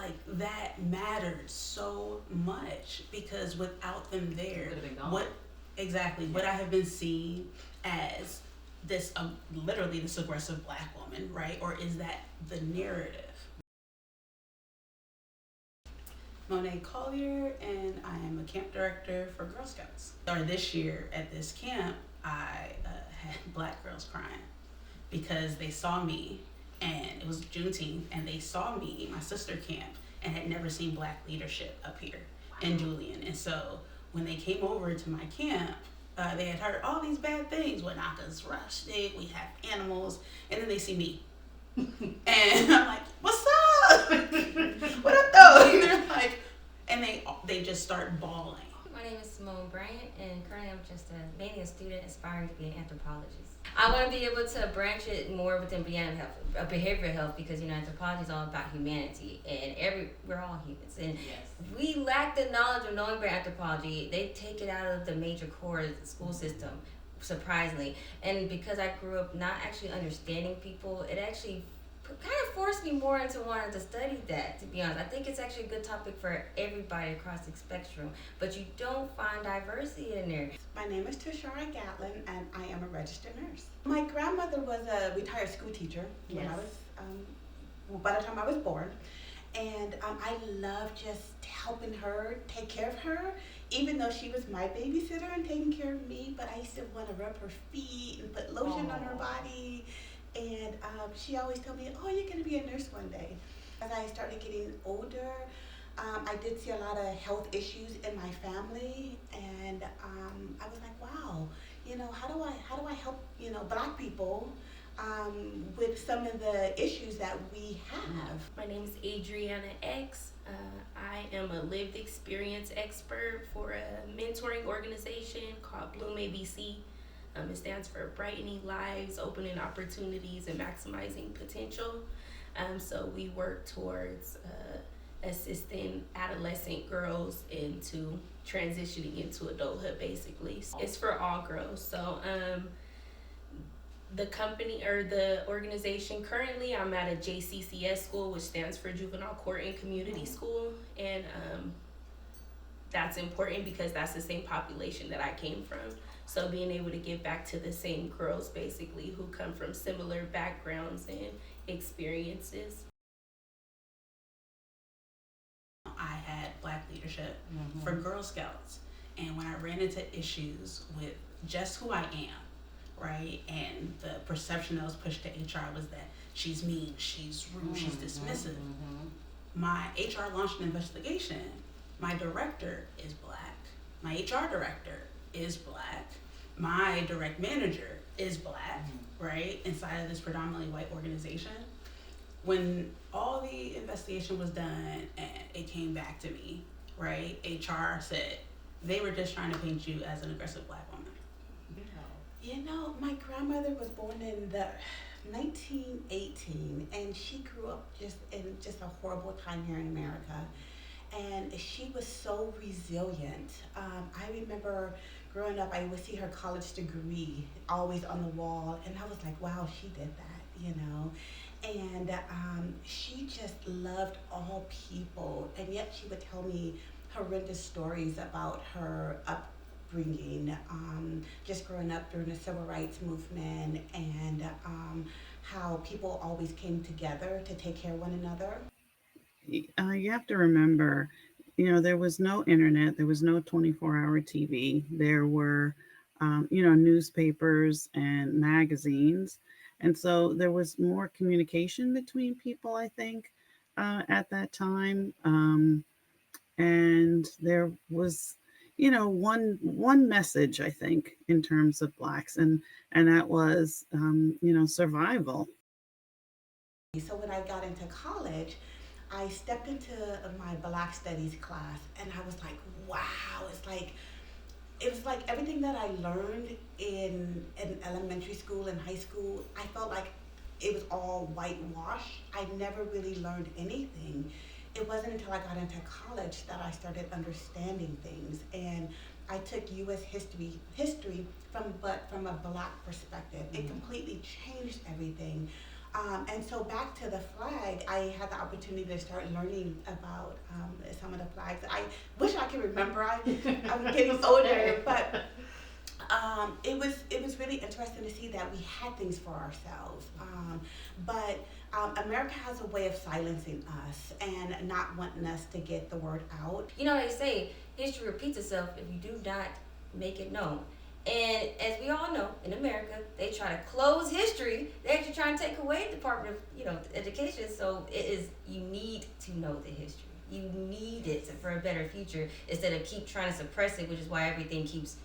like that mattered so much, because without them there, what exactly what I have been seen as this literally this aggressive black woman, right? Or is that the narrative? Monet Collier, and I am a camp director for Girl Scouts. Or this year at this camp, I had black girls crying because they saw me, and it was Juneteenth, and they saw me, my sister camp, and had never seen black leadership up here in Julian. And so when they came over to my camp, they had heard all these bad things. Wanaka's rustic, we have animals, and then they see me. And I'm like, what's up? What up though? And they're like, and they just start bawling. My name is Simone Bryant, and currently I'm just mainly a student aspiring to be an anthropologist. I want to be able to branch it more within behavioral health, because anthropology is all about humanity, and we're all humans, and we lack the knowledge of knowing about anthropology. They take it out of the major core of the school system, surprisingly, and because I grew up not actually understanding people, it actually kind of forced me more into wanting to study that, to be honest. I think it's actually a good topic for everybody across the spectrum, but you don't find diversity in there. My name is Tashara Gatlin, and I am a registered nurse. My grandmother was a retired school teacher when I was, by the time I was born, and I loved just helping her, take care of her, even though she was my babysitter and taking care of me, but I used to want to rub her feet and put lotion on her body. And she always told me, oh, you're going to be a nurse one day. As I started getting older, I did see a lot of health issues in my family, and I was like, wow, how do I help, black people with some of the issues that we have? My name is Adriana X. I am a lived experience expert for a mentoring organization called Bloom ABC. It stands for Brightening Lives, Opening Opportunities, and Maximizing Potential. So we work towards assisting adolescent girls into transitioning into adulthood, basically. It's for all girls. So the company or the organization, currently I'm at a JCCS school, which stands for Juvenile Court and Community School. And that's important because that's the same population that I came from. So being able to give back to the same girls, basically, who come from similar backgrounds and experiences. I had black leadership for Girl Scouts, and when I ran into issues with just who I am, right, and the perception that was pushed to HR was that she's mean, she's rude, she's dismissive. My HR launched an investigation. My director is black. My HR director is black. My direct manager is black, right, inside of this predominantly white organization. When all the investigation was done and it came back to me, right, HR said they were just trying to paint you as an aggressive black woman. My grandmother was born in the 1918, and she grew up in a horrible time here in America. And she was so resilient. I remember growing up, I would see her college degree always on the wall, and I was like, wow, she did that, And she just loved all people, and yet she would tell me horrendous stories about her upbringing, just growing up during the civil rights movement, and how people always came together to take care of one another. You have to remember, there was no internet, there was no 24-hour TV. There were, newspapers and magazines. And so there was more communication between people, I think, at that time. And there was, one message, I think, in terms of blacks, and that was, survival. So when I got into college, I stepped into my Black Studies class, and I was like, wow, it was like everything that I learned in elementary school and high school, I felt like it was all whitewashed. I never really learned anything. It wasn't until I got into college that I started understanding things, and I took U.S. history from a black perspective. It completely changed everything. And so back to the flag, I had the opportunity to start learning about some of the flags. I wish I could remember. I'm getting older, but it was really interesting to see that we had things for ourselves. But America has a way of silencing us and not wanting us to get the word out. You know, they say history repeats itself if you do not make it known. And as we all know, in America, they try to close history. They actually try to take away the Department of, Education. So you need to know the history. You need it for a better future instead of keep trying to suppress it, which is why everything keeps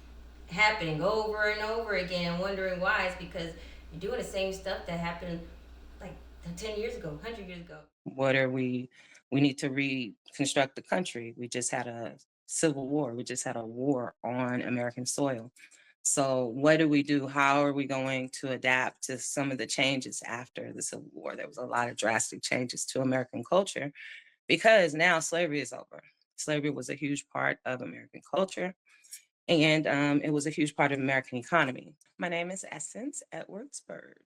happening over and over again, wondering why. It's because you're doing the same stuff that happened like 10 years ago, 100 years ago. What are we need to reconstruct the country. We just had a civil war. We just had a war on American soil. So what do we do? How are we going to adapt to some of the changes after the Civil War? There was a lot of drastic changes to American culture because now slavery is over. Slavery was a huge part of American culture, and it was a huge part of American economy. My name is Essence Edwards Bird.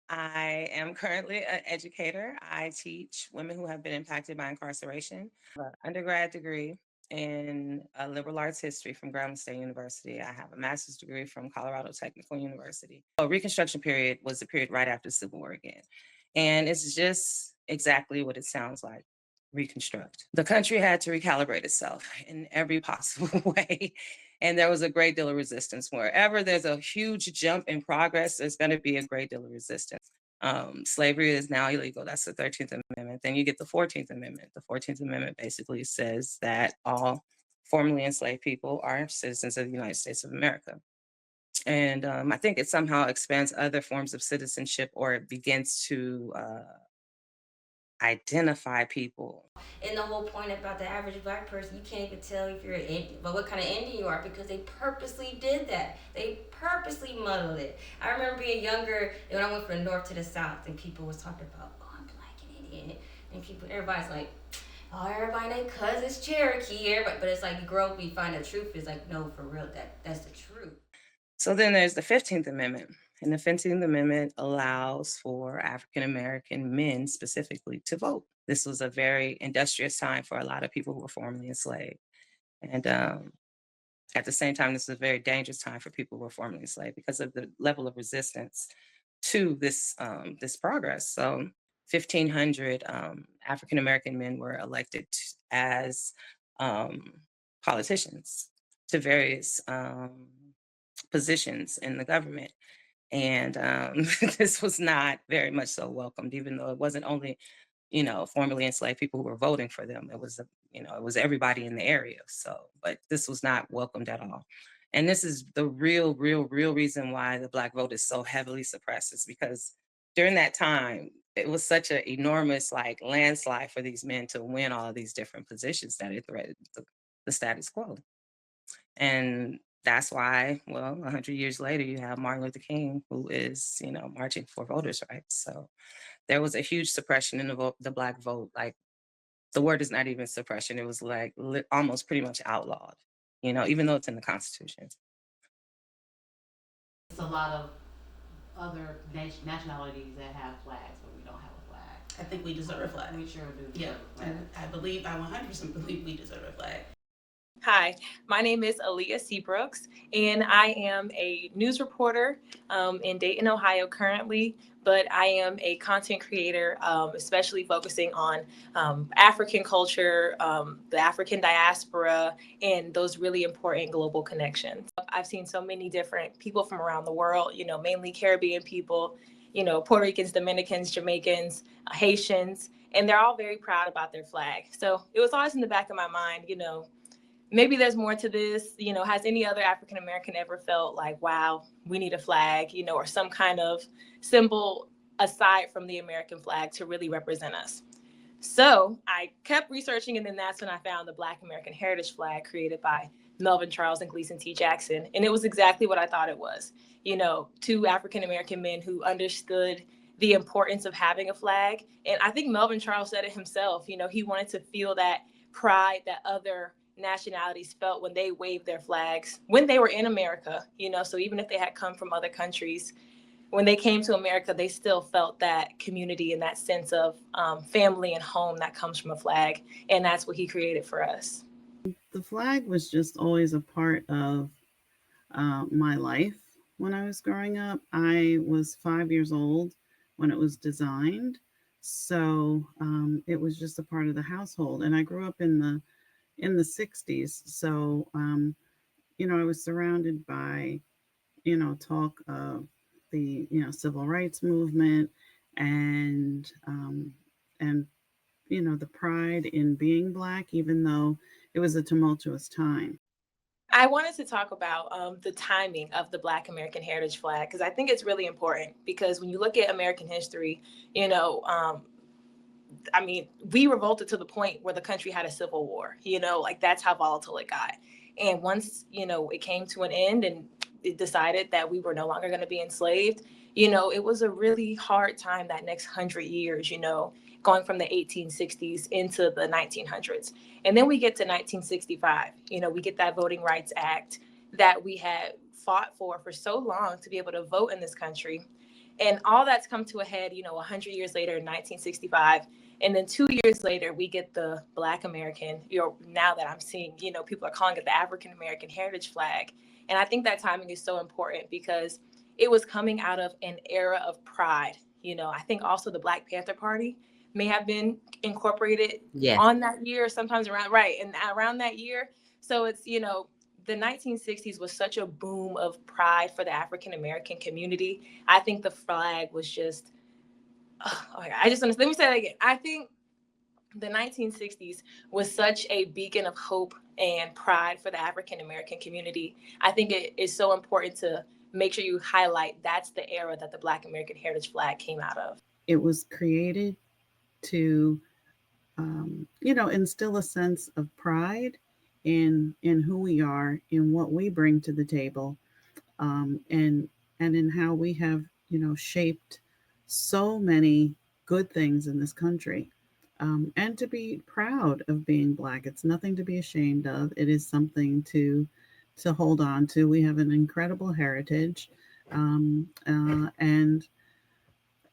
I am currently an educator. I teach women who have been impacted by incarceration. I have an undergrad degree in liberal arts history from Grambling State University. I have a master's degree from Colorado Technical University. The Reconstruction period was the period right after the Civil War again. And it's just exactly what it sounds like. Reconstruct. The country had to recalibrate itself in every possible way. And there was a great deal of resistance. Wherever there's a huge jump in progress, there's going to be a great deal of resistance. Slavery is now illegal. That's the 13th Amendment. Then you get the 14th Amendment. The 14th Amendment basically says that all formerly enslaved people are citizens of the United States of America. And I think it somehow expands other forms of citizenship, or it begins to identify people. And the whole point about the average black person, you can't even tell if you're an Indian, but what kind of Indian you are, because they purposely did that. They purposely muddled it. I remember being younger when I went from the north to the south, and people was talking about, oh, I'm black and Indian, and everybody's like, oh, everybody named cousins Cherokee, everybody. But it's like you grow up, you find the truth is like, no, for real, that's the truth. So then there's the 15th Amendment. And the 15th Amendment allows for African American men specifically to vote. This was a very industrious time for a lot of people who were formerly enslaved. And at the same time, this is a very dangerous time for people who were formerly enslaved because of the level of resistance to this progress. So 1,500 African American men were elected as politicians to various positions in the government. And this was not very much so welcomed, even though it wasn't only, formerly enslaved people who were voting for them. It was, it was everybody in the area. So, but this was not welcomed at all. And this is the real reason why the Black vote is so heavily suppressed, is because during that time, it was such an enormous landslide for these men to win all of these different positions that it threatened the status quo. And that's why, 100 years later, you have Martin Luther King, who is, marching for voters' rights. So there was a huge suppression in the Black vote. Like, the word is not even suppression. It was almost pretty much outlawed, even though it's in the Constitution. It's a lot of other nationalities that have flags, but we don't have a flag. I think we deserve a flag. We sure do. Yeah, and I 100% believe we deserve a flag. Hi, my name is Aaliyah Seabrooks, and I am a news reporter in Dayton, Ohio currently, but I am a content creator, especially focusing on African culture, the African diaspora, and those really important global connections. I've seen so many different people from around the world, mainly Caribbean people, Puerto Ricans, Dominicans, Jamaicans, Haitians, and they're all very proud about their flag. So it was always in the back of my mind, maybe there's more to this. Has any other African American ever felt like, wow, we need a flag, or some kind of symbol aside from the American flag to really represent us? So I kept researching, and then that's when I found the Black American Heritage flag created by Melvin Charles and Gleason T. Jackson. And it was exactly what I thought it was. Two African American men who understood the importance of having a flag. And I think Melvin Charles said it himself. He wanted to feel that pride that other nationalities felt when they waved their flags when they were in America, so even if they had come from other countries, when they came to America, they still felt that community and that sense of family and home that comes from a flag. And that's what he created for us. The flag was just always a part of my life when I was growing up. I was 5 years old when it was designed, so it was just a part of the household. And I grew up in the '60s, so I was surrounded by talk of the civil rights movement and and the pride in being Black, even though it was a tumultuous time. I wanted to talk about the timing of the Black American Heritage flag because I think it's really important because when you look at American history, you know, I mean, we revolted to the point where the country had a civil war, like that's how volatile it got. And once, it came to an end and it decided that we were no longer going to be enslaved, it was a really hard time that next 100 years, going from the 1860s into the 1900s. And then we get to 1965, we get that Voting Rights Act that we had fought for so long to be able to vote in this country. And all that's come to a head, 100 years later in 1965. And then 2 years later, we get the Black American, now that I'm seeing, people are calling it the African American Heritage Flag. And I think that timing is so important because it was coming out of an era of pride. I think also the Black Panther Party may have been incorporated on that year, sometimes around, right, and around that year. So it's, the 1960s was such a boom of pride for the African American community. I think the flag was just, oh my God, let me say that again. I think the 1960s was such a beacon of hope and pride for the African American community. I think it is so important to make sure you highlight that's the era that the Black American Heritage Flag came out of. It was created to, instill a sense of pride in who we are, in what we bring to the table, and in how we have, shaped so many good things in this country. And to be proud of being Black. It's nothing to be ashamed of. It is something to hold on to. We have an incredible heritage, and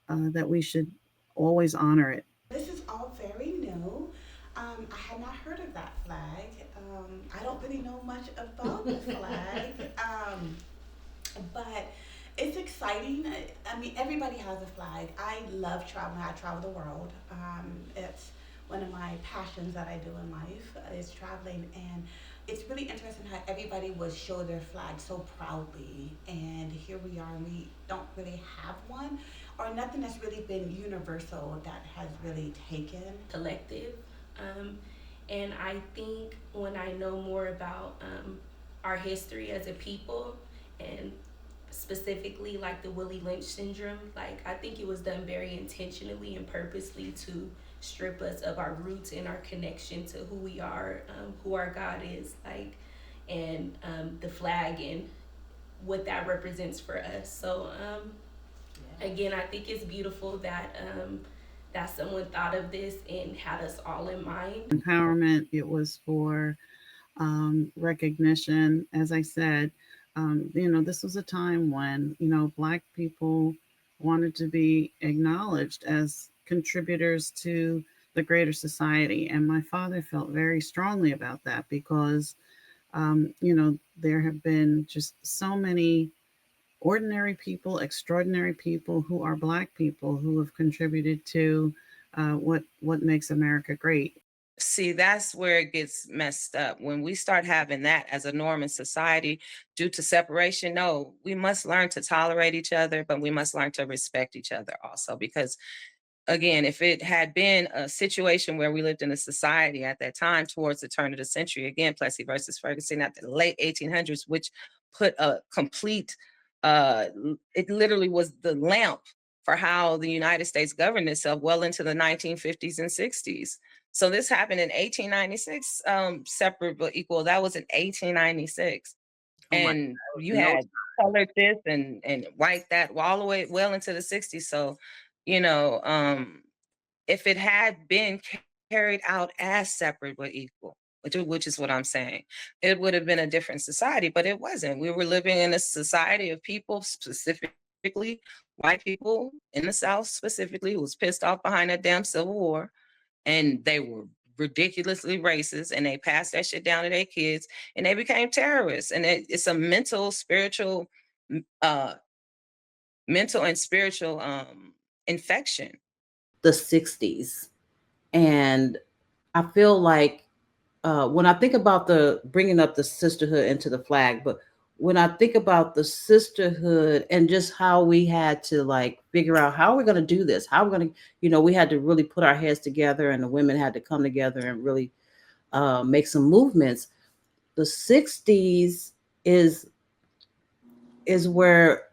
that we should always honor it. This is all very new. I had not heard of that flag. I don't really know much about the flag, but it's exciting. I mean, everybody has a flag. I love traveling. I travel the world. It's one of my passions that I do in life is traveling, and it's really interesting how everybody would show their flag so proudly. And here we are, and we don't really have one, or nothing that's really been universal that has really taken. Collective. And I think when I know more about our history as a people, and specifically like the Willie Lynch syndrome, like I think it was done very intentionally and purposely to strip us of our roots and our connection to who we are, who our God is, like, and the flag and what that represents for us. So again, I think it's beautiful that that someone thought of this and had us all in mind. Empowerment. It was for recognition. As I said, this was a time when, Black people wanted to be acknowledged as contributors to the greater society. And my father felt very strongly about that because, there have been just so many ordinary people, extraordinary people who are Black people who have contributed to what makes America great. See, that's where it gets messed up. When we start having that as a norm in society due to separation, no, we must learn to tolerate each other, but we must learn to respect each other also. Because again, if it had been a situation where we lived in a society at that time towards the turn of the century, again, Plessy versus Ferguson at the late 1800s, which put a complete, it literally was the lamp for how the United States governed itself well into the 1950s and 60s. So this happened in 1896, separate but equal. That was in 1896. And you had colored this and white that all the way well into the 60s. So, if it had been carried out as separate but equal, which is what I'm saying, it would have been a different society, but it wasn't. We were living in a society of people, specific white people in the South specifically who was pissed off behind that damn Civil War, and they were ridiculously racist, and they passed that shit down to their kids, and they became terrorists. And it's a uh, mental and spiritual infection. The 60s. And I feel like when I think about the bringing up the sisterhood into the flag, but when I think about the sisterhood and just how we had to like figure out how we're going to do this, how we're going to, we had to really put our heads together, and the women had to come together and really make some movements. The 60s is where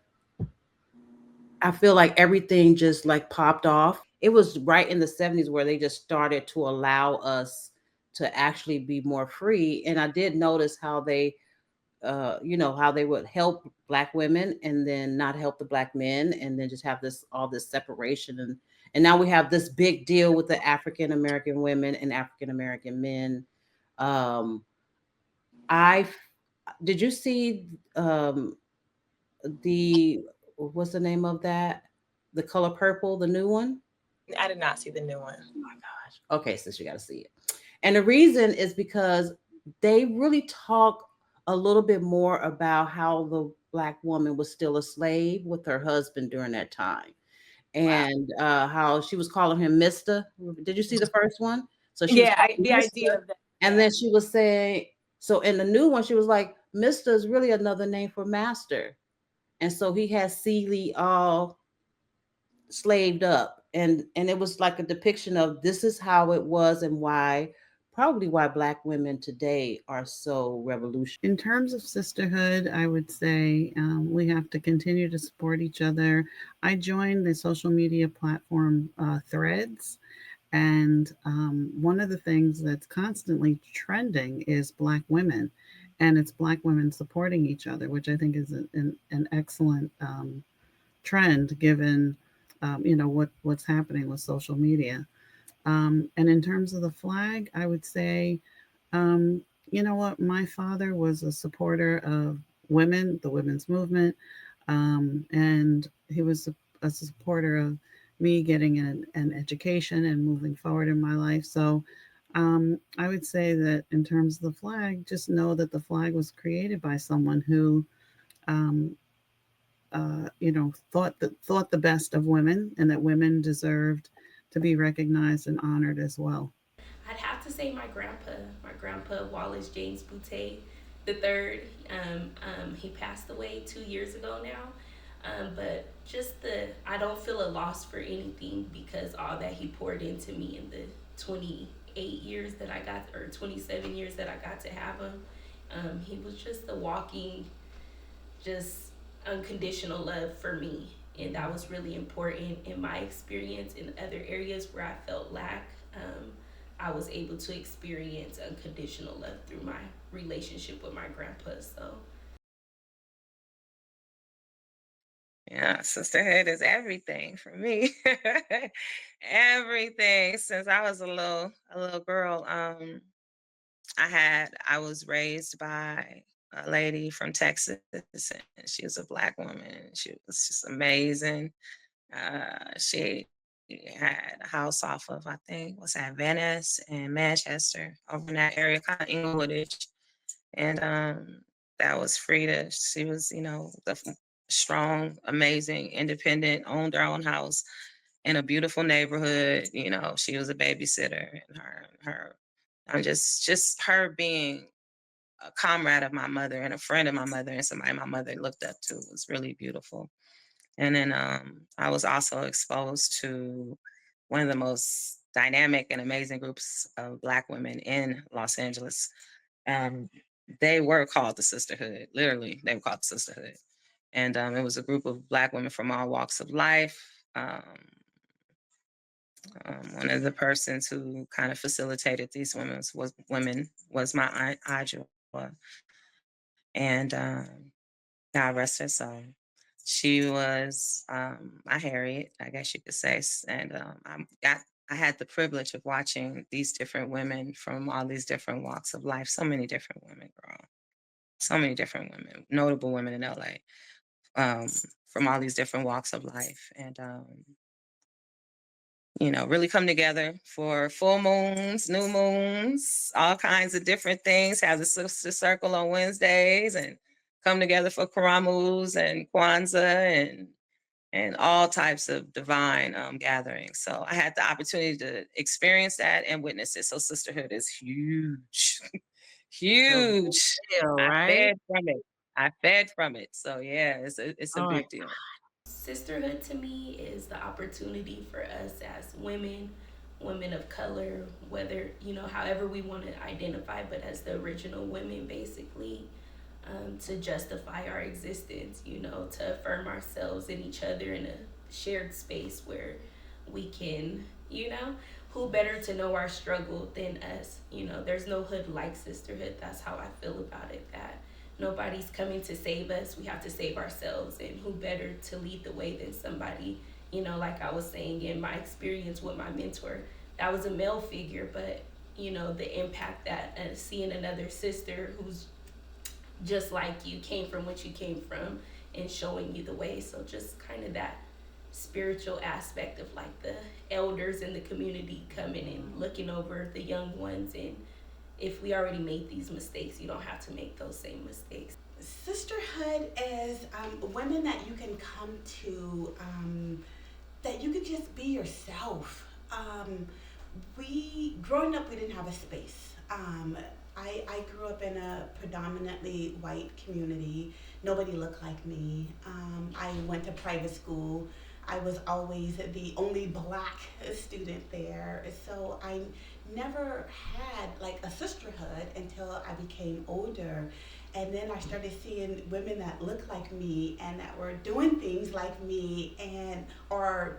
I feel like everything just like popped off. It was right in the 70s where they just started to allow us to actually be more free. And I did notice how they, how they would help Black women and then not help the Black men, and then just have all this separation. And now we have this big deal with the African American women and African American men. Um, I did you see the what's the name of that? The Color Purple, the new one? I did not see the new one. Oh my gosh. Okay, sis, you got to see it. And the reason is because they really talk a little bit more about how the Black woman was still a slave with her husband during that time. And how she was calling him Mr. Did you see the first one? So she was the idea of that. And then she was saying, so in the new one, she was like, Mr. is really another name for master. And so he had Celie all slaved up. And it was like a depiction of this is how it was, and probably why Black women today are so revolutionary. In terms of sisterhood, I would say we have to continue to support each other. I joined the social media platform Threads, and one of the things that's constantly trending is Black women, and it's Black women supporting each other, which I think is an excellent trend given what's happening with social media. And in terms of the flag, I would say, you know what, my father was a supporter of women, the women's movement, and he was a supporter of me getting an education and moving forward in my life. So I would say that in terms of the flag, just know that the flag was created by someone who um, thought the best of women, and that women deserved to be recognized and honored as well. I'd have to say my grandpa Wallace James Boutte the third. He passed away 2 years ago now. But I don't feel a loss for anything because all that he poured into me in the 28 years that I got, or 27 years that I got to have him. He was just a walking, just unconditional love for me. And that was really important in my experience. In other areas where I felt lack, I was able to experience unconditional love through my relationship with my grandpa. So Yeah, sisterhood is everything for me. Everything since I was a little girl. I was raised by a lady from Texas, and she was a Black woman. She was just amazing. She had a house off of, I think, what's that, Venice and Manchester, over in that area, kind of Inglewoodish. And that was Frida. She was, strong, amazing, independent, owned her own house in a beautiful neighborhood. She was a babysitter, and I'm just her being a comrade of my mother and a friend of my mother and somebody my mother looked up to was really beautiful. And then I was also exposed to one of the most dynamic and amazing groups of Black women in Los Angeles. Um, they were called the Sisterhood. Literally, they were called the Sisterhood. And it was a group of Black women from all walks of life. One of the persons who kind of facilitated these women was my aunt Audra, and God rest her soul. She was my Harriet, I guess you could say, and I had the privilege of watching these different women from all these different walks of life. So many different women, girl. So many different women, notable women in LA. from all these different walks of life. And, really come together for full moons, new moons, all kinds of different things. Have the sister circle on Wednesdays and come together for Karamus and Kwanzaa and all types of divine gatherings. So I had the opportunity to experience that and witness it. So sisterhood is huge, huge. Deal, I right? fed from it. I fed from it. So yeah, it's a Oh, big deal. Sisterhood to me is the opportunity for us as women, women of color, whether, however we want to identify, but as the original women, basically, to justify our existence, to affirm ourselves and each other in a shared space where we can, who better to know our struggle than us? There's no hood like sisterhood. That's how I feel about it, that nobody's coming to save us. We have to save ourselves. And who better to lead the way than somebody, like I was saying in my experience with my mentor, that was a male figure, but, the impact that seeing another sister who's just like you, came from what you came from, and showing you the way. So just kind of that spiritual aspect of like the elders in the community coming and looking over the young ones, and if we already made these mistakes, you don't have to make those same mistakes. Sisterhood is women that you can come to, that you could just be yourself. Growing up, we didn't have a space. I grew up in a predominantly white community. Nobody looked like me. I went to private school. I was always the only black student there. So I never had like a sisterhood until I became older. And then I started seeing women that looked like me and that were doing things like me or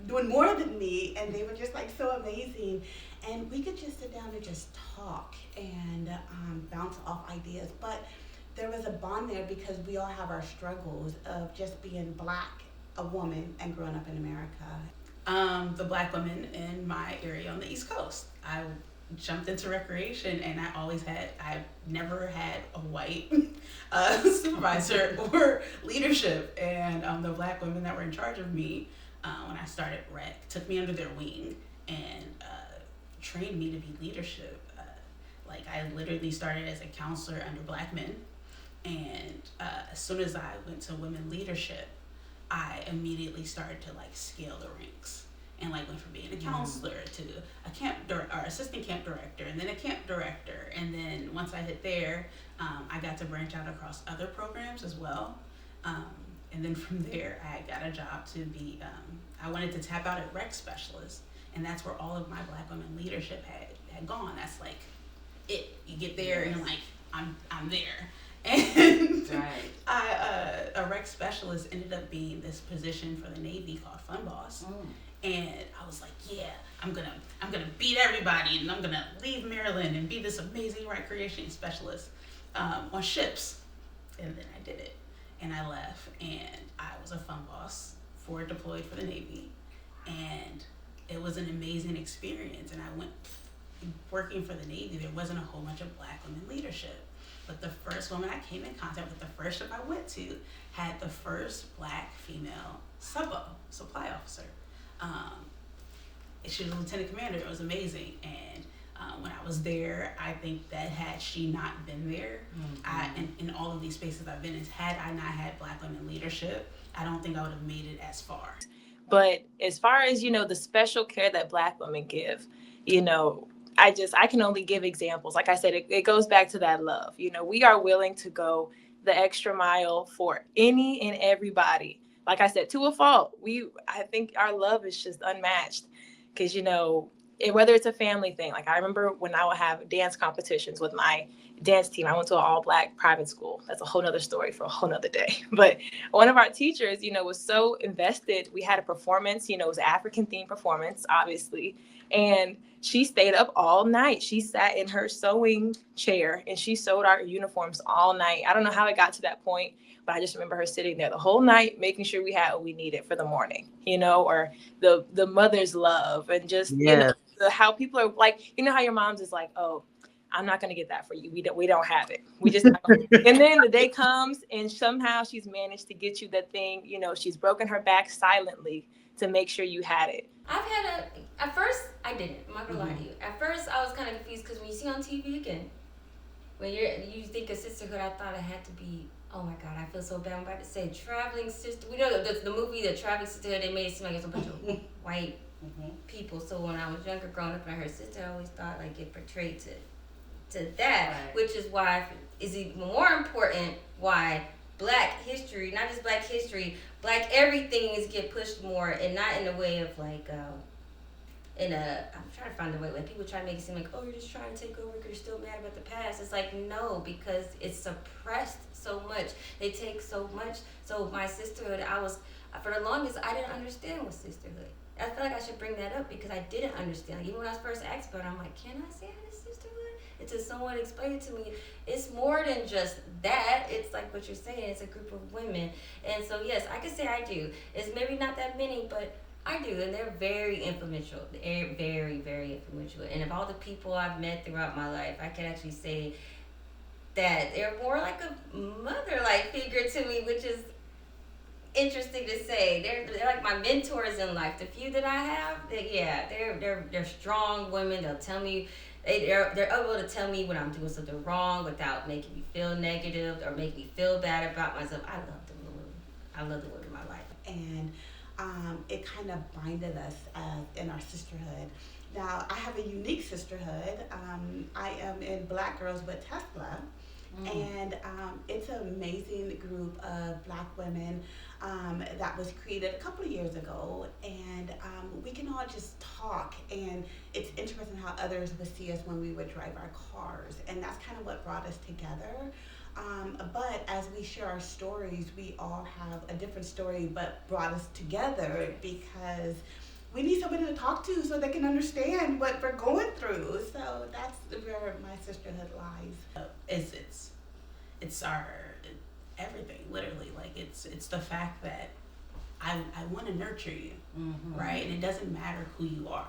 doing more than me, and they were just like so amazing. And we could just sit down and just talk and bounce off ideas. But there was a bond there because we all have our struggles of just being black, a woman, and growing up in America. The black women in my area on the East Coast. I jumped into recreation, and I never had a white supervisor or leadership. And the black women that were in charge of me when I started rec took me under their wing and trained me to be leadership. I literally started as a counselor under black men, and as soon as I went to women leadership, I immediately started to scale the ranks, and went from being a counselor to a assistant camp director, and then a camp director. And then once I hit there, I got to branch out across other programs as well. And then from there, I got a job to be, I wanted to tap out at rec specialist, and that's where all of my black women leadership had gone. That's it. You get there and you're like, I'm there. And right. A rec specialist ended up being this position for the Navy called Fund Boss. And I was like, yeah, I'm gonna beat everybody, and I'm gonna leave Maryland and be this amazing recreation specialist on ships. And then I did it, and I left, and I was a Fund Boss deployed for the Navy, and it was an amazing experience. And I went working for the Navy. There wasn't a whole bunch of black women leadership. But the first woman I came in contact with, the first ship I went to, had the first black female supply officer. She was a lieutenant commander. It was amazing. And when I was there, I think that had she not been there, in all of these spaces I've been in, had I not had black women leadership, I don't think I would have made it as far. But as far as, the special care that black women give, I can only give examples. Like I said, it goes back to that love. We are willing to go the extra mile for any and everybody. Like I said, to a fault. I think our love is just unmatched because, whether it's a family thing. Like I remember when I would have dance competitions with my dance team. I went to an all-black private school. That's a whole nother story for a whole nother day. But one of our teachers, was so invested. We had a performance, it was an African-themed performance, obviously. And she stayed up all night. She sat in her sewing chair and she sewed our uniforms all night. I don't know how it got to that point, but I just remember her sitting there the whole night, making sure we had what we needed for the morning, or the mother's love and just, how people are like, how your mom's is like, oh, I'm not going to get that for you. We don't have it. We just and then the day comes and somehow she's managed to get you the thing, you know, she's broken her back silently to make sure you had it. At first I didn't. I'm not gonna lie to you. At first I was kind of confused because when you see on TV again, when you think of sisterhood, I thought it had to be, oh my God, I feel so bad. I'm about to say traveling sister. We know the movie, The Traveling Sisterhood, they made it seem like it's a bunch of white people. So when I was younger, growing up, and I heard sister, I always thought like it portrayed to that, right. Which is why is even more important why Black history, not just Black history, Black everything is get pushed more, and not in a way of like, I'm trying to find a way when people try to make it seem like, oh, you're just trying to take over because you're still mad about the past. It's like, no, because it's suppressed so much. They take so much. So my sisterhood, for the longest, I didn't understand what sisterhood. I feel like I should bring that up because I didn't understand. Like, even when I was first asked about it, I'm like, can I say I had a sisterhood? Until someone explained it to me, it's more than just that. It's like what you're saying, it's a group of women. And so, yes, I can say I do. It's maybe not that many, but I do, and they're very influential. They're very, very influential. And of all the people I've met throughout my life, I can actually say that they're more like a mother-like figure to me, which is interesting to say. They're like my mentors in life. The few that I have, they're strong women. They'll tell me. They're able to tell me when I'm doing something wrong without making me feel negative or making me feel bad about myself. I love them. I love the women in my life. And it kind of binded us in our sisterhood. Now, I have a unique sisterhood. I am in Black Girls with Tesla, and it's an amazing group of Black women that was created a couple of years ago, and we can all just talk, and it's interesting how others would see us when we would drive our cars, and that's kind of what brought us together. But as we share our stories, we all have a different story, but brought us together because we need somebody to talk to so they can understand what we're going through. So that's where my sisterhood lies. It's our everything, literally. Like it's the fact that I want to nurture you, right? And it doesn't matter who you are.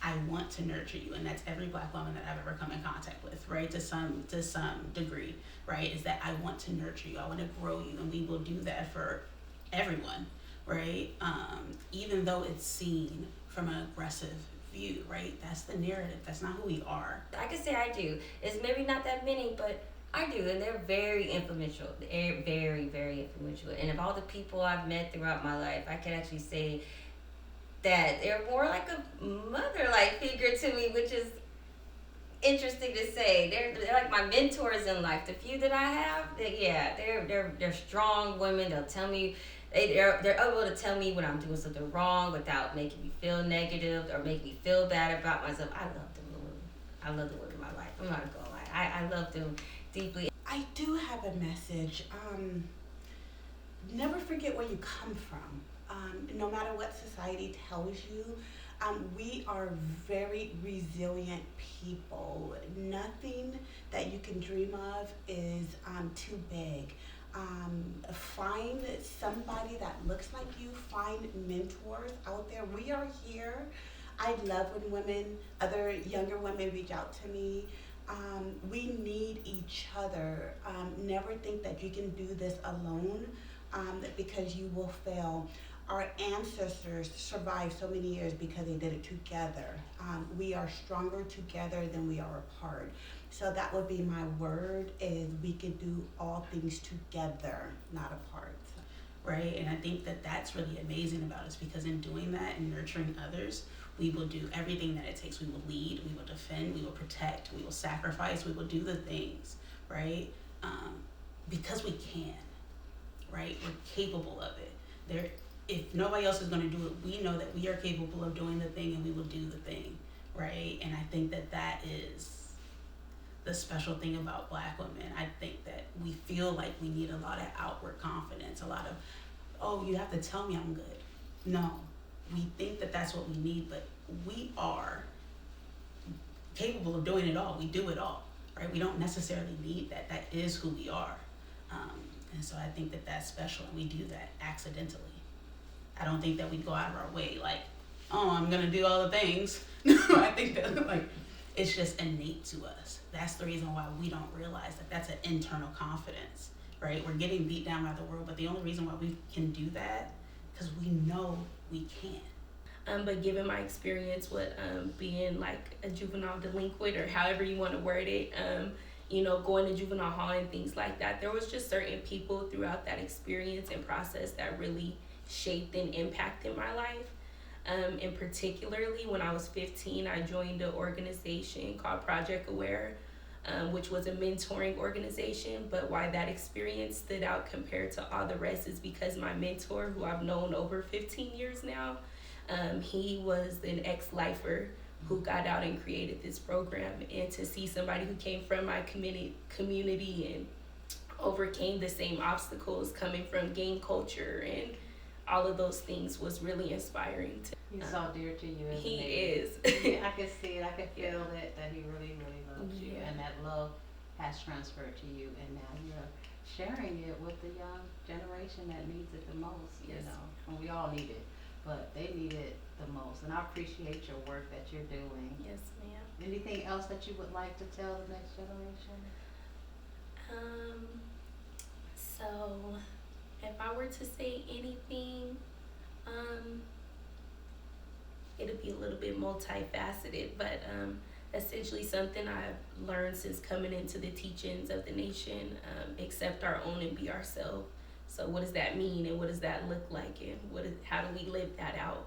I want to nurture you, and that's every Black woman that I've ever come in contact with, right? To some degree, right? Is that I want to nurture you, I want to grow you, and we will do that for everyone, right? Even though it's seen from an aggressive view, right? That's the narrative. That's not who we are. I can say I do. It's maybe not that many, but I do, and they're very influential. They're very, very influential. And of all the people I've met throughout my life, I can actually say that they're more like a mother-like figure to me, which is interesting to say. They're like my mentors in life. The few that I have, they're strong women. They'll tell me, they're able to tell me when I'm doing something wrong without making me feel negative or making me feel bad about myself. I love them women. I love the women in my life. I'm not gonna lie. I love them deeply. I do have a message. Never forget where you come from. No matter what society tells you, we are very resilient people. Nothing that you can dream of is too big. Find somebody that looks like you. Find mentors out there. We are here. I love when other younger women reach out to me. We need each other. Never think that you can do this alone because you will fail. Our ancestors survived so many years because they did it together. We are stronger together than we are apart. So that would be my word, is we can do all things together, not apart. Right, and I think that that's really amazing about us, because in doing that and nurturing others, we will do everything that it takes. We will lead, we will defend, we will protect, we will sacrifice, we will do the things, right? Because we can, right? We're capable of it. If nobody else is going to do it, we know that we are capable of doing the thing, and we will do the thing, right? And I think that that is the special thing about Black women. I think that we feel like we need a lot of outward confidence, a lot of, oh, you have to tell me I'm good. No, we think that that's what we need, but we are capable of doing it all. We do it all, right? We don't necessarily need that. That is who we are. And so I think that that's special, and we do that accidentally. I don't think that we go out of our way like, oh, I'm gonna do all the things. No, I think that it's just innate to us. That's the reason why we don't realize that that's an internal confidence, right? We're getting beat down by the world, but the only reason why we can do that because we know we can. But given my experience with being like a juvenile delinquent or however you want to word it, going to juvenile hall and things like that, there was just certain people throughout that experience and process that really shaped and impacted my life. And particularly when I was 15, I joined an organization called Project Aware, which was a mentoring organization. But why that experience stood out compared to all the rest is because my mentor, who I've known over 15 years now, he was an ex-lifer who got out and created this program. And to see somebody who came from my community and overcame the same obstacles coming from gang culture and all of those things was really inspiring to He's so dear to you, isn't he he? is. Yeah, I can see it. I can feel it that he really, really loves you, Yeah. and that love has transferred to you, and now you're sharing it with the young generation that needs it the most. You Yes. know, and we all need it, but they need it the most. And I appreciate your work that you're doing. Yes, ma'am. Anything else that you would like to tell the next generation? So if I were to say anything, um, it'll be a little bit multifaceted, but essentially something I've learned since coming into the teachings of the nation, accept our own and be ourselves. So what does that mean, and what does that look like, and how do we live that out?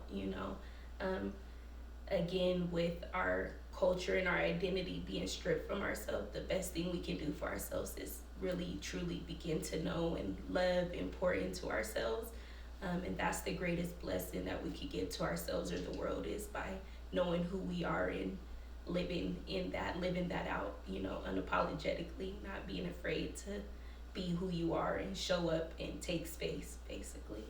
Again, with our culture and our identity being stripped from ourselves, the best thing we can do for ourselves is really truly begin to know and love and pour into ourselves. And that's the greatest blessing that we could give to ourselves or the world, is by knowing who we are and living that out, unapologetically, not being afraid to be who you are and show up and take space, basically.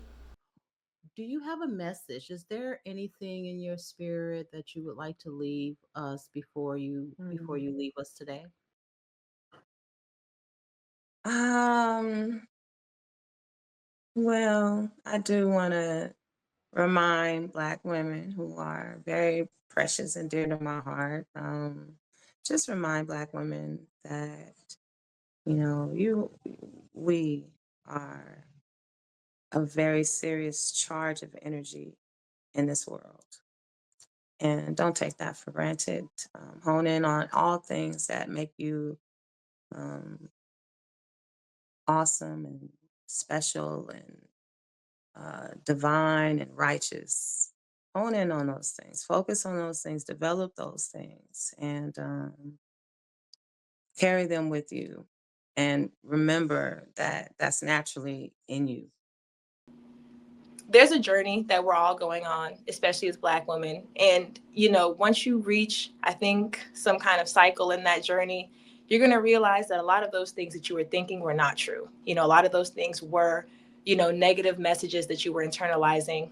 Do you have a message? Is there anything in your spirit that you would like to leave us before you leave us today? Um, well, I do want to remind Black women who are very precious and dear to my heart. Just remind Black women that, we are a very serious charge of energy in this world. And don't take that for granted. Hone in on all things that make you um, awesome and special and divine and righteous. Hone in on those things. Focus on those things. Develop those things, and carry them with you. And remember that that's naturally in you. There's a journey that we're all going on, especially as Black women. And, once you reach, I think, some kind of cycle in that journey, you're going to realize that a lot of those things that you were thinking were not true. A lot of those things were, negative messages that you were internalizing.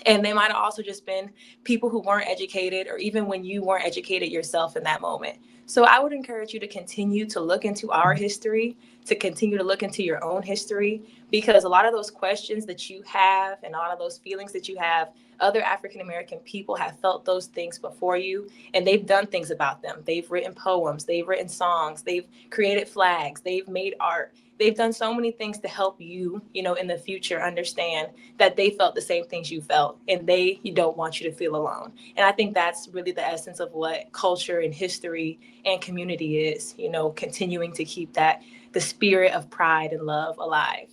And they might have also just been people who weren't educated, or even when you weren't educated yourself in that moment. So I would encourage you to continue to look into our history, to continue to look into your own history, because a lot of those questions that you have and a lot of those feelings that you have, other African American people have felt those things before you, and they've done things about them. They've written poems, they've written songs, they've created flags, they've made art. They've done so many things to help you, in the future understand that they felt the same things you felt, and they don't want you to feel alone. And I think that's really the essence of what culture and history and community is, continuing to keep the spirit of pride and love alive.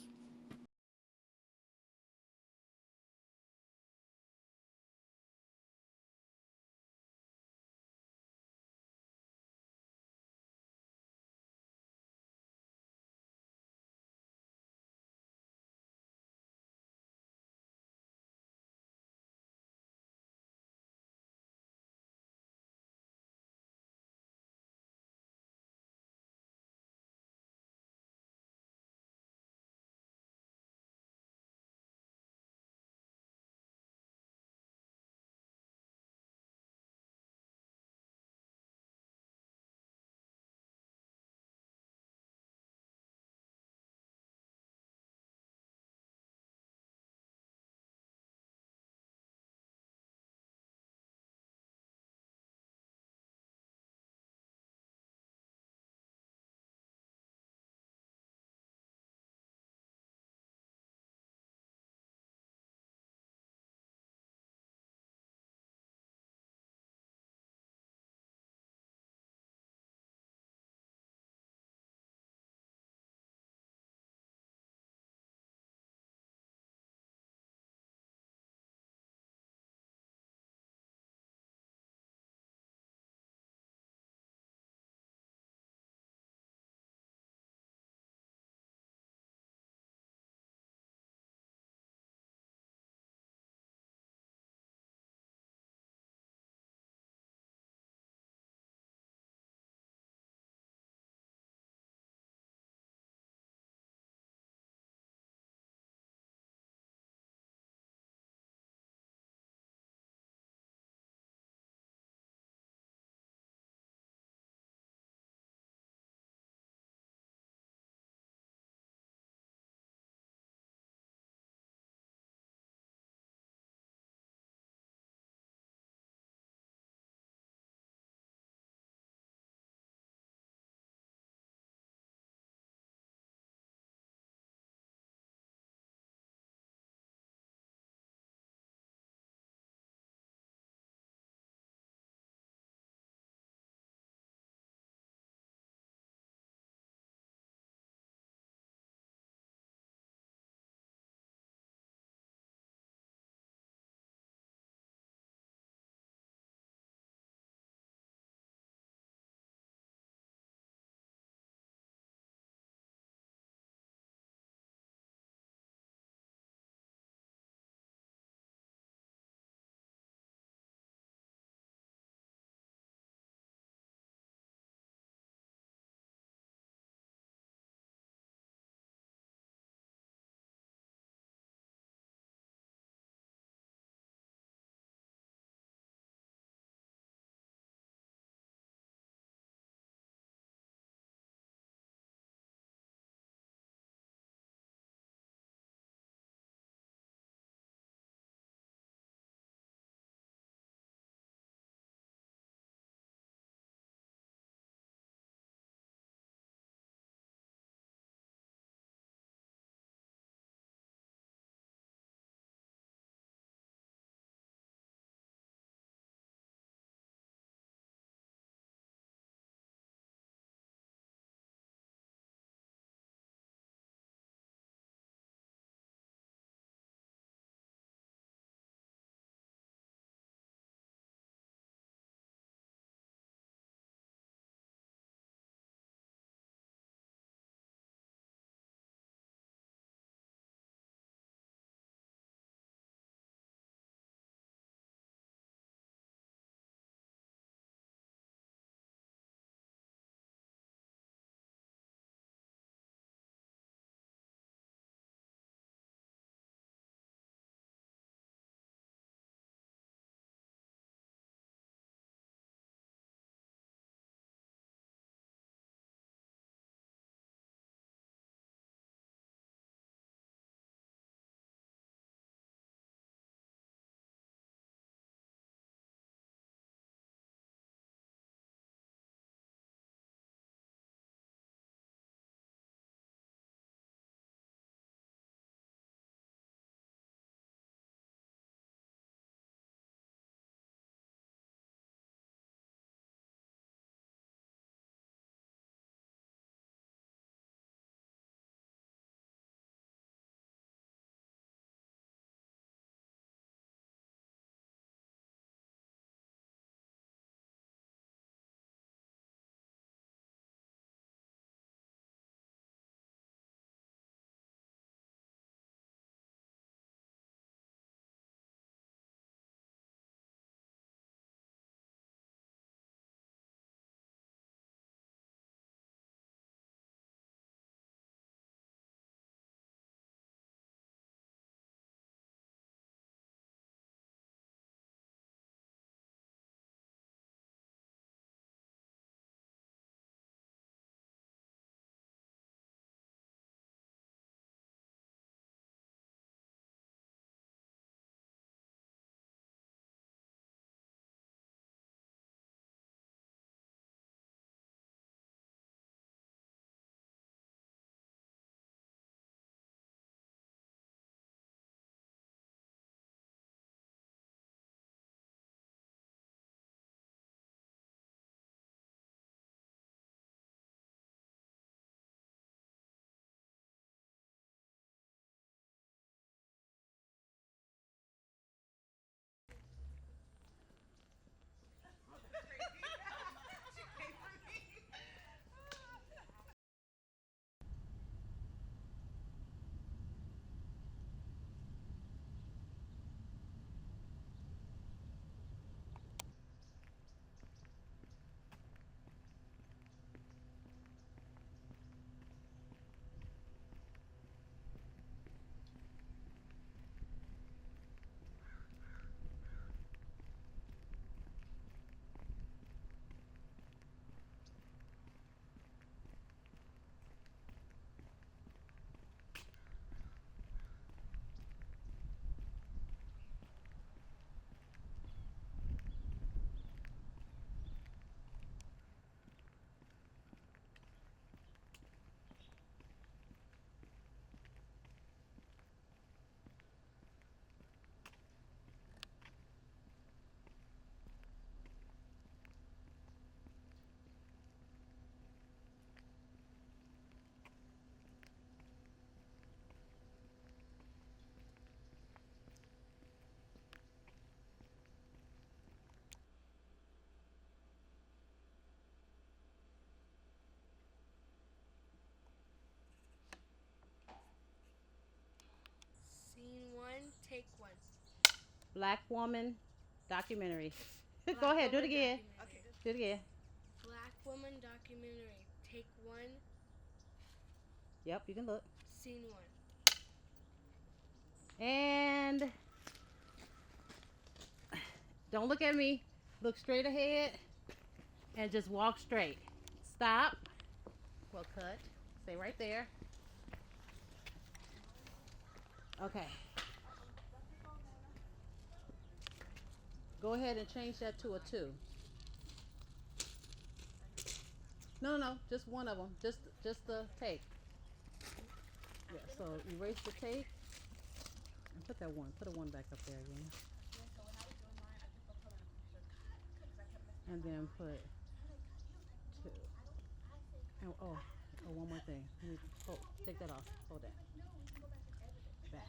Black woman documentary. Black Go ahead, do it woman again. documentary. Do it again. Black woman documentary. Take one. Yep, you can look. Scene one. And don't look at me. Look straight ahead and just walk straight. Stop. Well, cut. Stay right there. Okay. Go ahead and change that to a 2. No, just one of them. Just the take. Yeah, so erase the take. And put that one. Put a 1 back up there again. And then put 2. And, oh, one more thing. Take that off. Hold that. Back.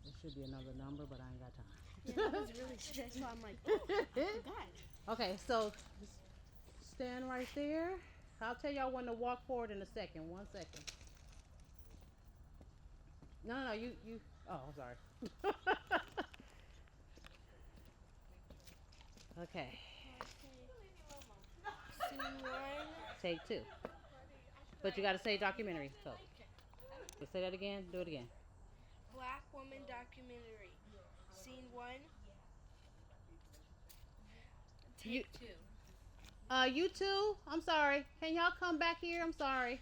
There should be another number, but I ain't got time. Yeah, that was really stretched. So I'm like, oh, I forgot. Okay, so stand right there. I'll tell y'all when to walk forward in a second. 1 second. No, you. Oh, I'm sorry. Okay. Scene one. Take 2. But you got to say documentary. So say that again. Do it again. Black woman documentary. Scene one. Take 2. You two. I'm sorry. Can y'all come back here? I'm sorry.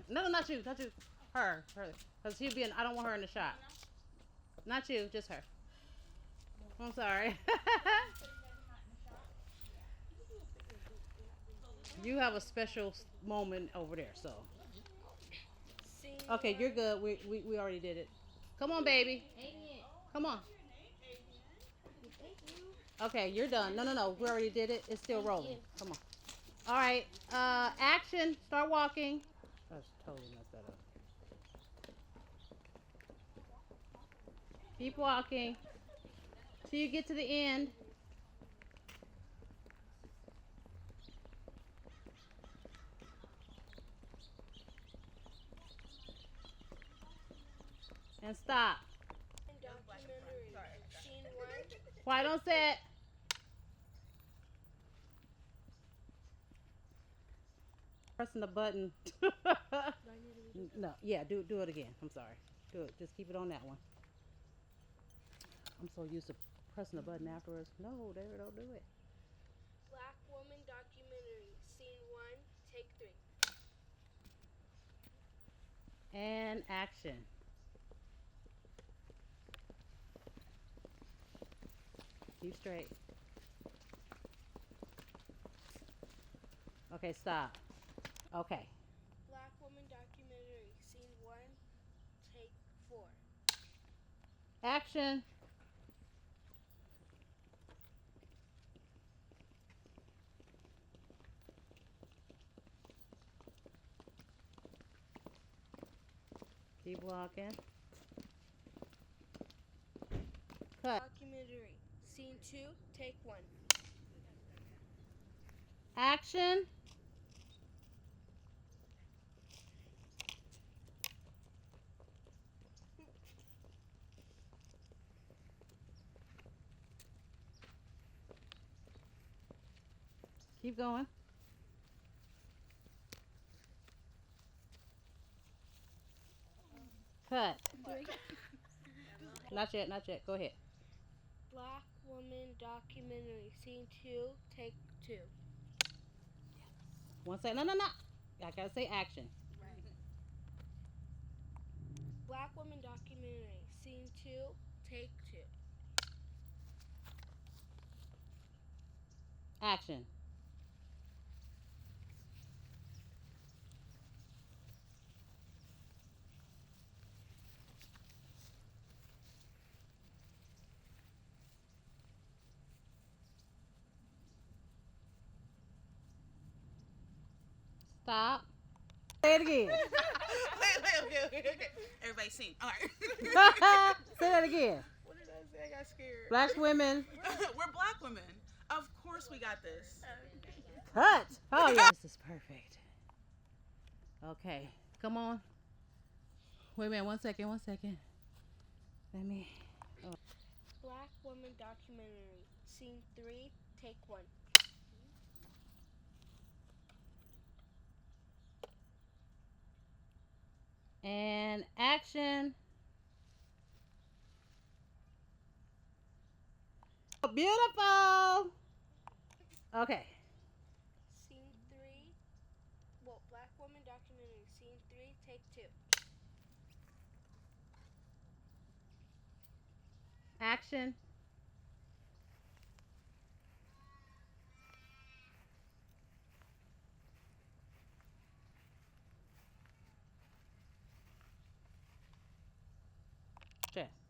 No, not you. Not you. Her. Because she'll be in. I don't want her in the shot. Not you. Just her. I'm sorry. You have a special moment over there, so. Scene Okay, you're good. We already did it. Come on, baby. Come on. Okay, you're done. No. We already did it. It's still rolling. Come on. All right. Action. Start walking. I totally messed that up. Keep walking till you get to the end. And stop. documentary. Scene one. Quiet on set. Pressing the button. No, yeah, do it again. I'm sorry. Do it. Just keep it on that one. I'm so used to pressing the button afterwards. No, David, don't do it. Black woman documentary. Scene one. Take 3. And action. Keep straight. Okay, stop. Okay. Black woman documentary. Scene one. Take 4. Action. Keep walking. Cut. Documentary. Scene 2. Take 1. Action. Keep going. Cut. Not yet. Go ahead. Black woman documentary. Scene 2. Take 2. 1 second. No. I gotta say action. Right. Black woman documentary. Scene 2. Take 2. Action. Stop. Say it again. Okay. Everybody sing. All right. Say that again. What did I say? I got scared. Black women. We're black women. Of course we got this. Cut. Oh yeah. This is perfect. Okay. Come on. Wait a minute. 1 second. Let me. Black woman documentary. Scene 3, take 1. And action. Beautiful. Okay. Scene 3. Well, black woman documentary. Scene 3, take 2. Action.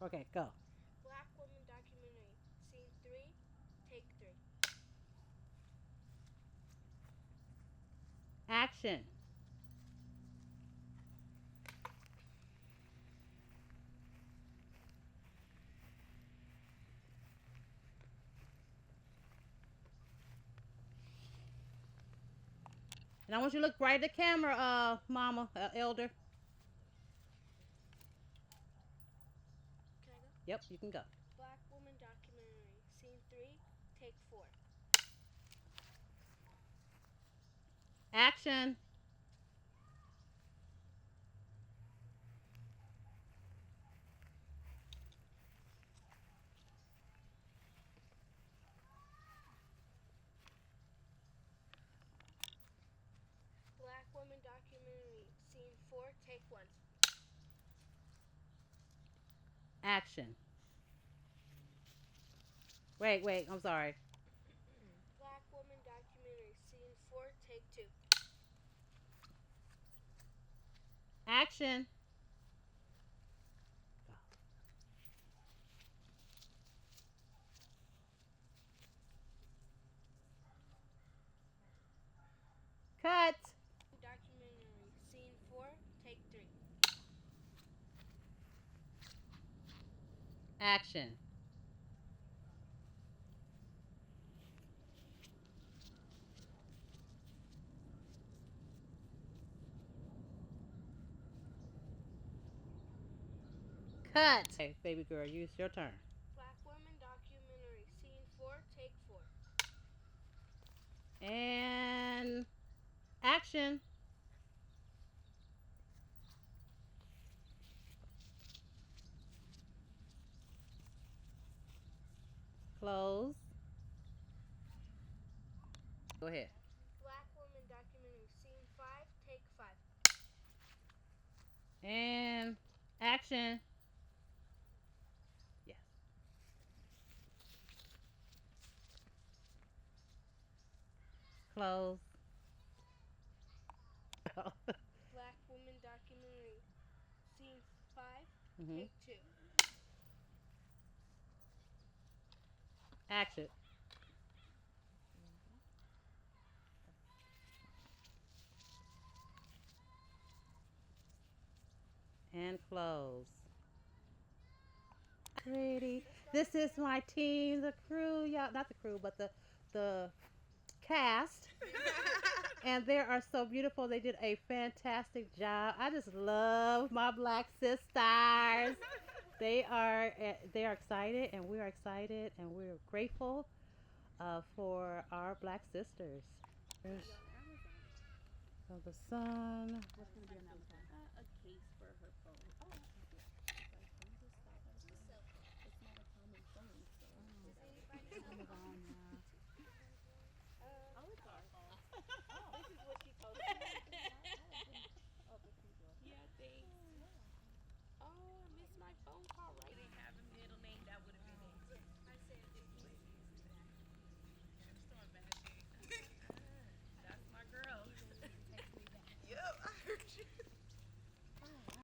Okay, go. Black woman documentary. Scene 3, take 3. Action. And I want you to look right at the camera, mama, elder. Can I go? Yep, you can go. Black woman documentary. Scene 3, take 4. Action. Black woman documentary. Scene 4, take 1. Action. Wait, I'm sorry. Black woman documentary. Scene 4, take 2. Action. Cut. Documentary. Scene 4, take 3. Action. Cut. Okay, baby girl, it's your turn. Black woman documentary. Scene 4, take 4. And action. Close. Go ahead. Black woman documentary. Scene 5, take 5. And action. Yes. Close. Black woman documentary. Scene 5, Mm-hmm. take 2. Action. And close. Pretty. This is my team, the crew. Yeah, not the crew, but the cast. And they are so beautiful. They did a fantastic job. I just love my black sisters. They are excited, and we are excited, and we're grateful for our black sisters. There's of the sun. What's going to be on Amazon?